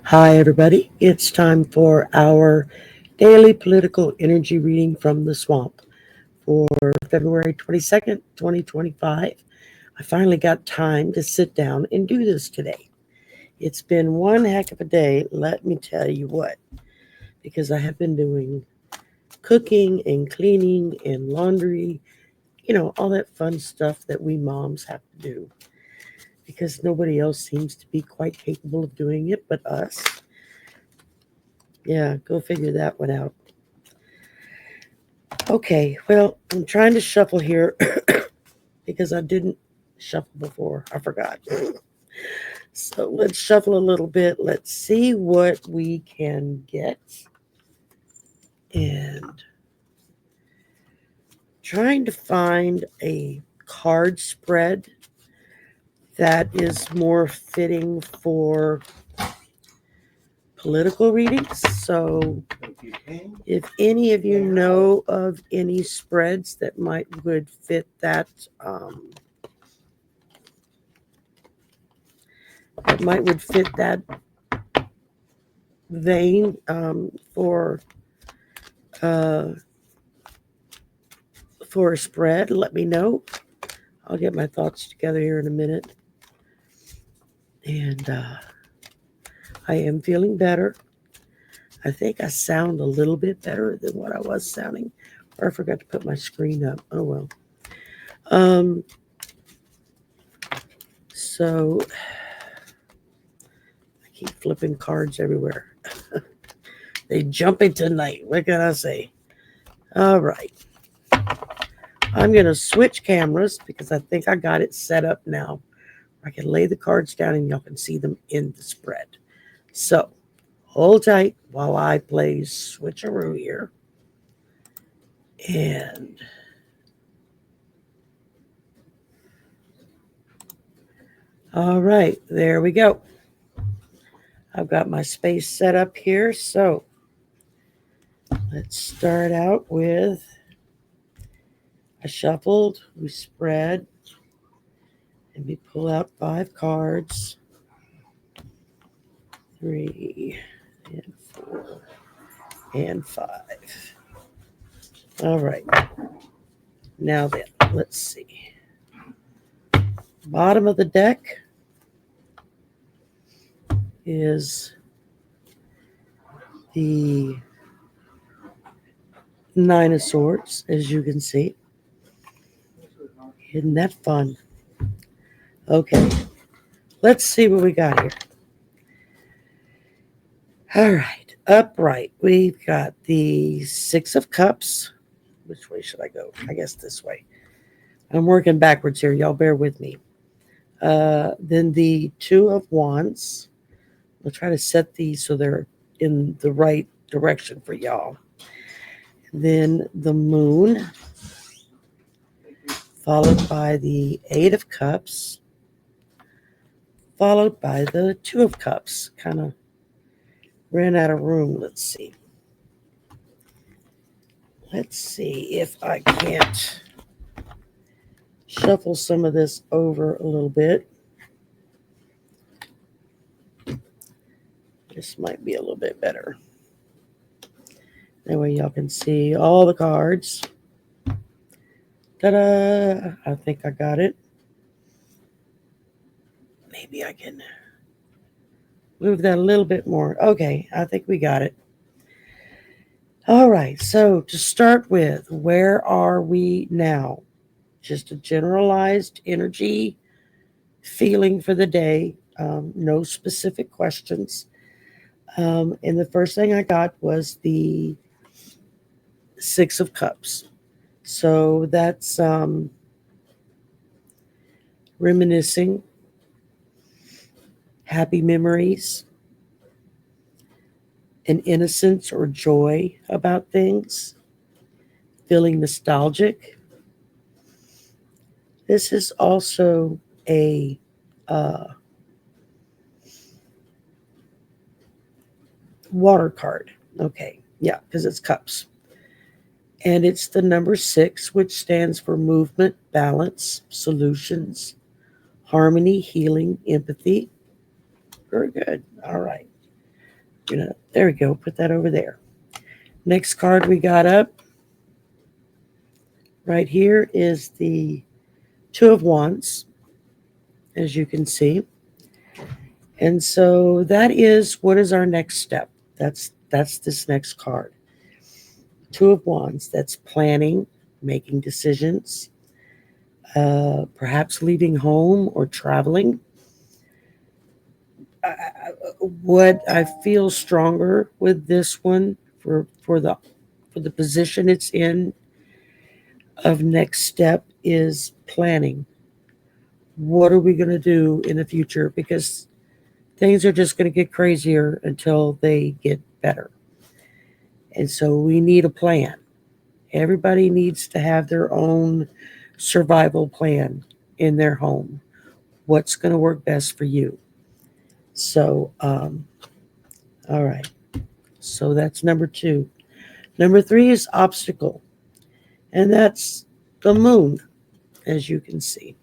Hi, everybody. It's time for our daily political energy reading from the swamp for February 22nd, 2025. I finally got time to sit down and do this today. It's been one heck of a day, let me tell you what, because I have been doing cooking and cleaning and laundry, all that fun stuff that we moms have to do because nobody else seems to be quite capable of doing it but us. Yeah, go figure that one out. Okay, well, I'm trying to shuffle here because I didn't shuffle before. I forgot. So let's shuffle a little bit. Let's see what we can get. And trying to find a card spread that is more fitting for political readings. So if any of you know of any spreads that would fit that vein uh, for a spread, let me know. I'll get my thoughts together here in a minute. And I am feeling better. I think I sound a little bit better than what I was sounding. Or I forgot to put my screen up. Oh well. Um, so I keep flipping cards everywhere. They jumping tonight. What can I say? All right. I'm going to switch cameras because I think I got it set up now. I can lay the cards down and y'all can see them in the spread. So hold tight while I play switcheroo here. And all right, there we go. I've got my space set up here. So let's start out with I shuffled, we spread, and we pull out 5 cards. 3 and 4 and 5. All right. Now then, let's see. Bottom of the deck is the 9 of Swords, as you can see. Isn't that fun? Okay, let's see what we got here. All right, upright, we've got the 6 of Cups. Which way should I go? I guess this way. I'm working backwards here. Y'all bear with me. Then the 2 of Wands. I'll try to set these so they're in the right direction for y'all. Then the Moon, followed by the 8 of Cups, followed by the 2 of Cups. Kind of ran out of room. Let's see. Let's see if I can't shuffle some of this over a little bit. This might be a little bit better. That way y'all can see all the cards. Ta-da! I think I got it. Maybe I can move that a little bit more. Okay, I think we got it. All right, so to start with, where are we now? Just a generalized energy feeling for the day, no specific questions. And the first thing I got was the 6 of Cups. So that's reminiscing, happy memories, an innocence or joy about things, feeling nostalgic. This is also a water card. Okay, yeah, because it's cups. And it's the number 6, which stands for movement, balance, solutions, harmony, healing, empathy. Very good. All right. There we go. Put that over there. Next card we got up right here is the Two of Wands, as you can see. And so that is what is our next step. That's this next card. Two of Wands, that's planning, making decisions, perhaps leaving home or traveling. What I feel stronger with this one for the position it's in of next step is planning. What are we going to do in the future? Because things are just going to get crazier until they get better. And so we need a plan. Everybody needs to have their own survival plan in their home. What's going to work best for you? So, all right. So that's number 2. Number 3 is obstacle, and that's the moon, as you can see.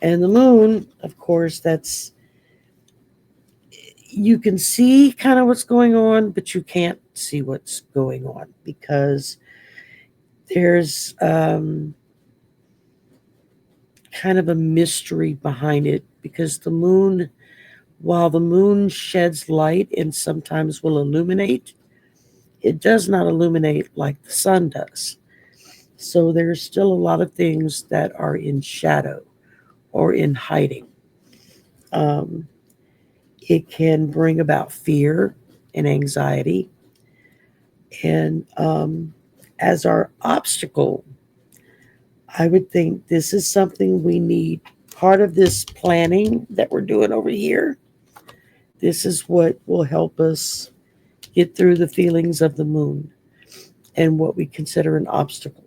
And the moon, of course, that's you can see kind of what's going on, but you can't see what's going on because there's kind of a mystery behind it because the moon, while the moon sheds light and sometimes will illuminate, it does not illuminate like the sun does. So there's still a lot of things that are in shadow or in hiding. Um, it can bring about fear and anxiety. And as our obstacle, I would think this is something we need. Part of this planning that we're doing over here, this is what will help us get through the feelings of the moon and what we consider an obstacle.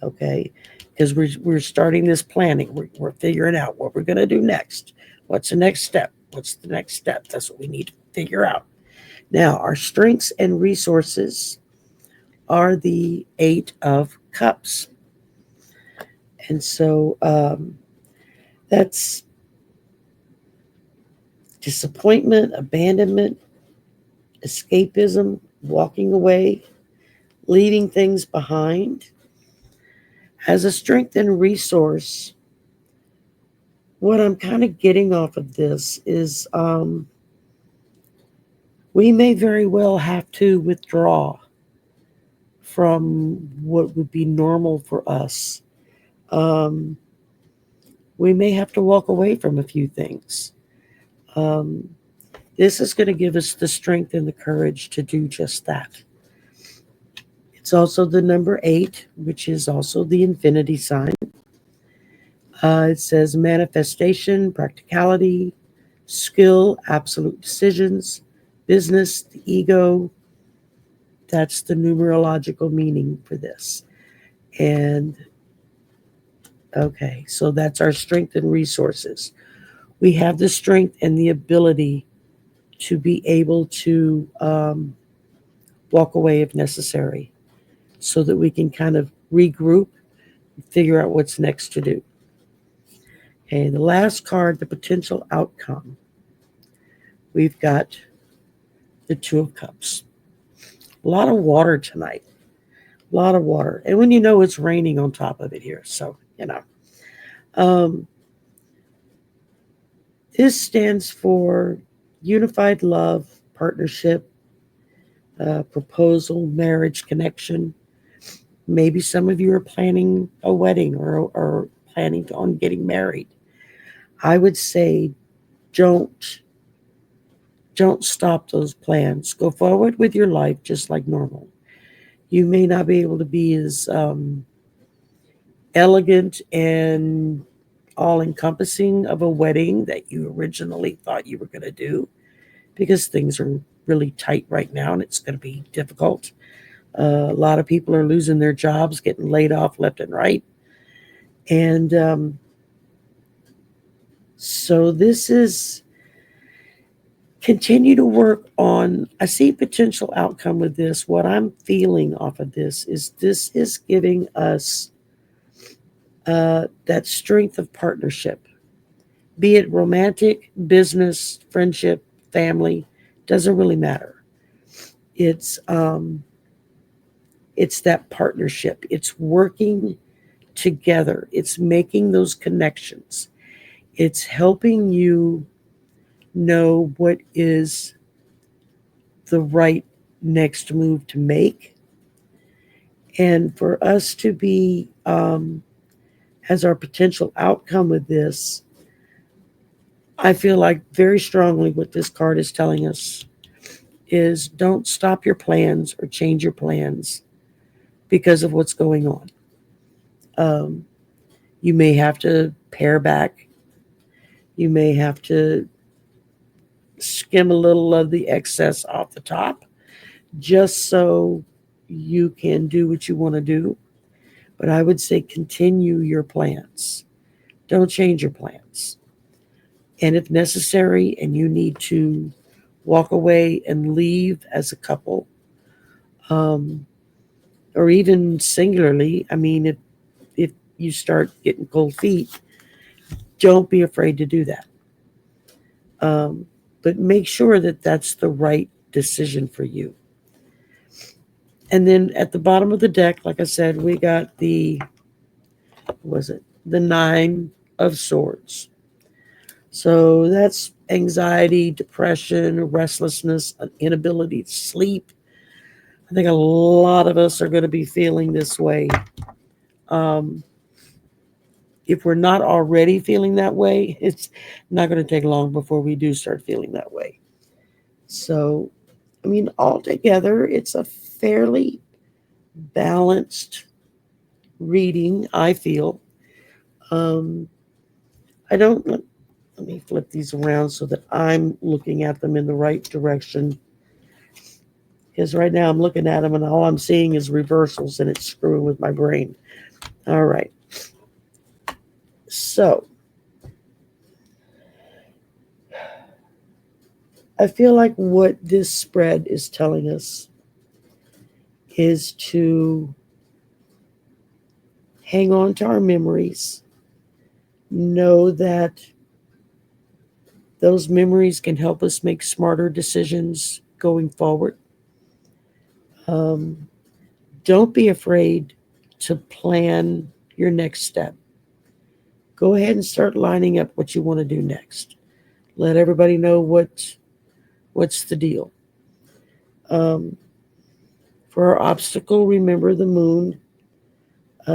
Okay, because we're starting this planning. We're figuring out what we're going to do next. What's the next step? What's the next step? That's what we need to figure out. Now, our strengths and resources are the 8 of Cups. And so that's disappointment, abandonment, escapism, walking away, leaving things behind. As a strength and resource, what I'm kind of getting off of this is we may very well have to withdraw from what would be normal for us. Um, we may have to walk away from a few things. Um, this is going to give us the strength and the courage to do just that. It's also the number 8, which is also the infinity sign. It says manifestation, practicality, skill, absolute decisions, business, the ego. That's the numerological meaning for this. And okay, so that's our strength and resources. We have the strength and the ability to be able to walk away if necessary so that we can kind of regroup and figure out what's next to do. Okay, the last card, the potential outcome. We've got the 2 of Cups. A lot of water tonight. A lot of water. And when you know it's raining on top of it here. So, Um, this stands for unified love, partnership, proposal, marriage, connection. Maybe some of you are planning a wedding or planning on getting married. I would say don't stop those plans. Go forward with your life just like normal. You may not be able to be as elegant and all encompassing of a wedding that you originally thought you were going to do because things are really tight right now and it's going to be difficult. A lot of people are losing their jobs, getting laid off left and right. And so this is continue to work on. I see potential outcome with this. What I'm feeling off of this is giving us that strength of partnership, be it romantic, business, friendship, family, Doesn't really matter. It's it's that partnership. It's working together. It's making those connections. It's helping you know what is the right next move to make. And for us to be, as our potential outcome of this, I feel like very strongly what this card is telling us is don't stop your plans or change your plans because of what's going on. Um, you may have to pare back. You may have to skim a little of the excess off the top just so you can do what you want to do. But I would say continue your plans. Don't change your plans. And if necessary, and you need to walk away and leave as a couple, um, or even singularly, I mean, if you start getting cold feet, don't be afraid to do that. Um, but make sure that that's the right decision for you. And then at the bottom of the deck, like I said, we got the Nine of Swords. So that's anxiety, depression, restlessness, an inability to sleep. I think a lot of us are going to be feeling this way. Um, if we're not already feeling that way, it's not going to take long before we do start feeling that way. So, I mean, altogether, it's a fairly balanced reading, I feel. Um, I don't, let me flip these around so that I'm looking at them in the right direction. Because right now I'm looking at them and all I'm seeing is reversals and it's screwing with my brain. All right. So, I feel like what this spread is telling us is to hang on to our memories, know that those memories can help us make smarter decisions going forward. Um, don't be afraid to plan your next step. Go ahead and start lining up what you want to do next. Let everybody know what's the deal. Um, for our obstacle, remember the moon,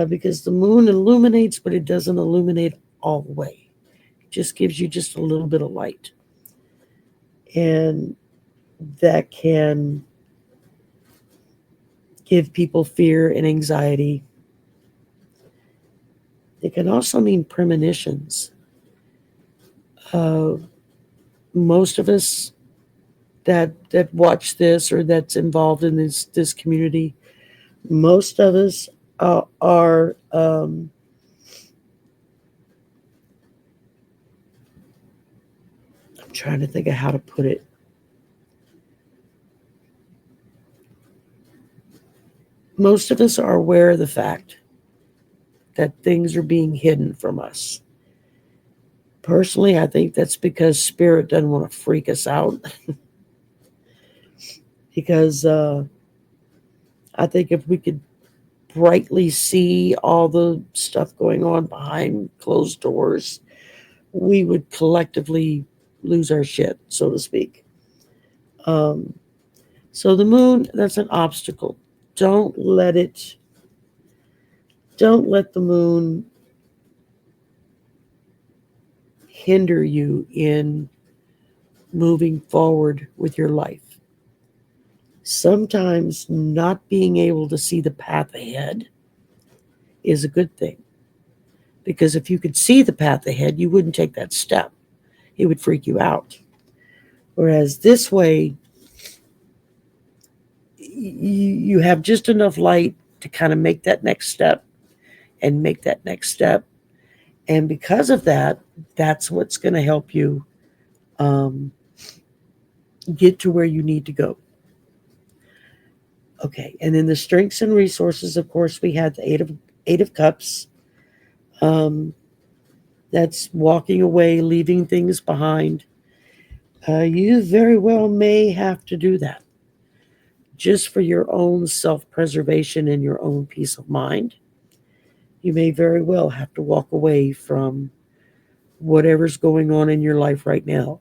because the moon illuminates, but it doesn't illuminate all the way. It just gives you just a little bit of light. And that can give people fear and anxiety. It can also mean premonitions. Uh, most of us that watch this or that's involved in this community, most of us are I'm trying to think of how to put it. Most of us are aware of the fact that things are being hidden from us. Personally, I think that's because spirit doesn't want to freak us out. Because I think if we could brightly see all the stuff going on behind closed doors, we would collectively lose our shit, so to speak. Um, so the moon, that's an obstacle. Don't let it, don't let the moon hinder you in moving forward with your life. Sometimes not being able to see the path ahead is a good thing. Because if you could see the path ahead, you wouldn't take that step. It would freak you out. Whereas this way, you have just enough light to kind of make that next step and make that next step. And because of that, that's what's going to help you um, get to where you need to go. Okay, and then the strengths and resources, of course, we had the Eight of Cups. That's walking away, leaving things behind. You very well may have to do that just for your own self preservation and your own peace of mind. You may very well have to walk away from whatever's going on in your life right now.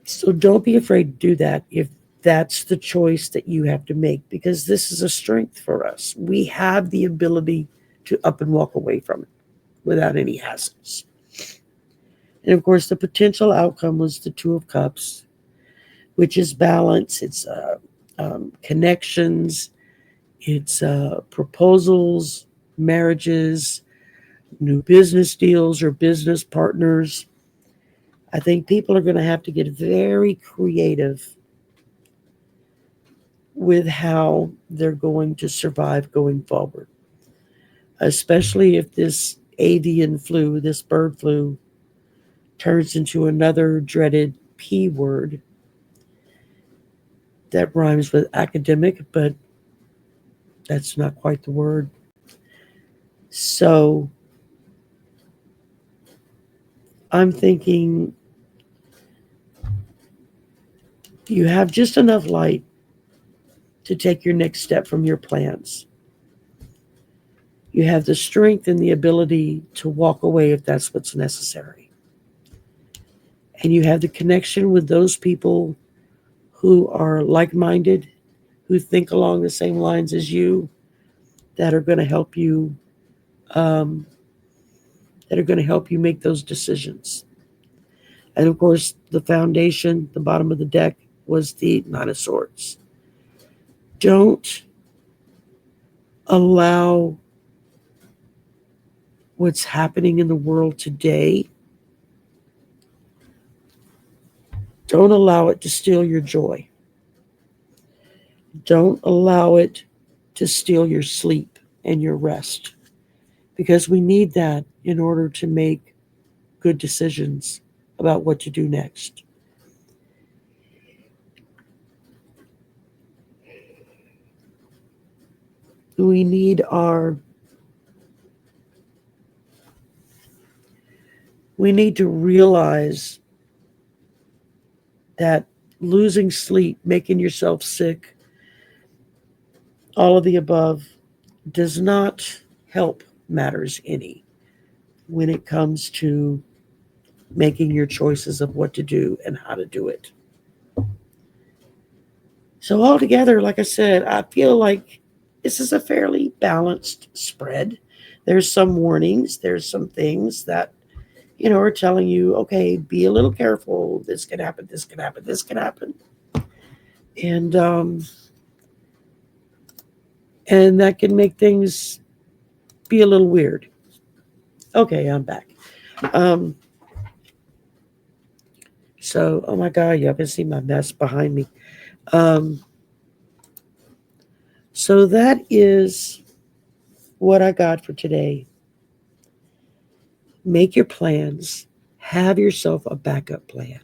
So don't be afraid to do that if that's the choice that you have to make, because this is a strength for us. We have the ability to up and walk away from it without any hassles. And of course, the potential outcome was the Two of Cups, which is balance, it's connections, it's proposals, marriages, new business deals, or business partners. I think people are going to have to get very creative with how they're going to survive going forward, especially if this avian flu, this bird flu, turns into another dreaded P word that rhymes with academic, but that's not quite the word. So I'm thinking you have just enough light to take your next step from your plans. You have the strength and the ability to walk away if that's what's necessary. And you have the connection with those people who are like minded, who think along the same lines as you, that are going to help you. Um, that are going to help you make those decisions. And of course, the foundation, the bottom of the deck, was the Nine of Swords. Don't allow what's happening in the world today, don't allow it to steal your joy. Don't allow it to steal your sleep and your rest, because we need that in order to make good decisions about what to do next. We need our we need to realize that losing sleep, making yourself sick, all of the above does not help matters any when it comes to making your choices of what to do and how to do it. So altogether, like I said, I feel like this is a fairly balanced spread. There's some warnings, there's some things that are telling you, okay, be a little careful. This can happen, this can happen, this can happen. And and that can make things be a little weird. Okay, I'm back. Um, so, oh my God, y'all can see my mess behind me. Um, so that is what I got for today. Make your plans. Have yourself a backup plan.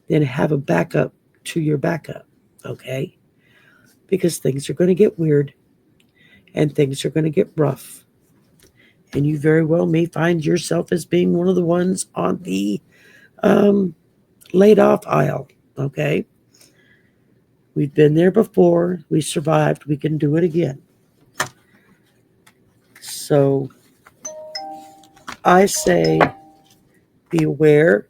Then have a backup to your backup, okay? Because things are going to get weird and things are going to get rough. And you very well may find yourself as being one of the ones on the um, laid off aisle, okay? We've been there before. We survived. We can do it again. So I say be aware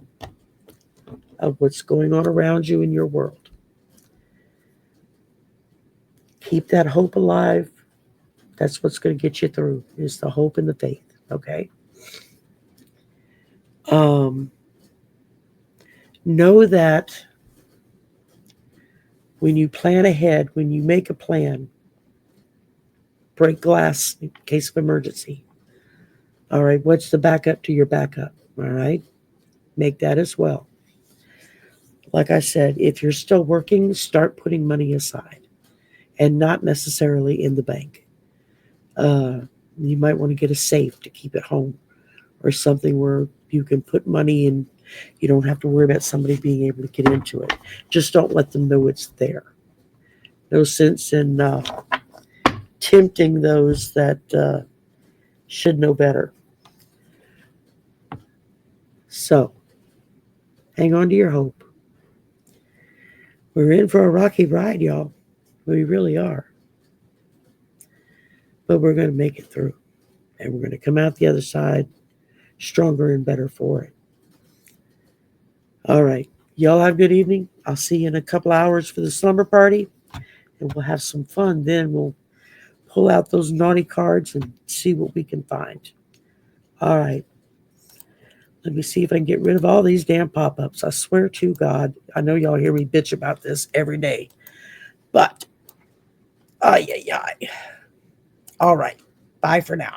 of what's going on around you in your world. Keep that hope alive. That's what's going to get you through, is the hope and the faith, okay? Um, know that when you plan ahead, when you make a plan, break glass in case of emergency. All right, what's the backup to your backup? All right, make that as well. Like I said, if you're still working, start putting money aside and not necessarily in the bank. You might want to get a safe to keep at home or something where you can put money in. You don't have to worry about somebody being able to get into it. Just don't let them know it's there. No sense in tempting those that should know better. So hang on to your hope. We're in for a rocky ride, y'all. We really are. But we're going to make it through. And we're going to come out the other side stronger and better for it. All right. Y'all have a good evening. I'll see you in a couple hours for the slumber party. And we'll have some fun. Then we'll pull out those naughty cards and see what we can find. All right. Let me see if I can get rid of all these damn pop-ups. I swear to God, I know y'all hear me bitch about this every day. But, ay. All right. Bye for now.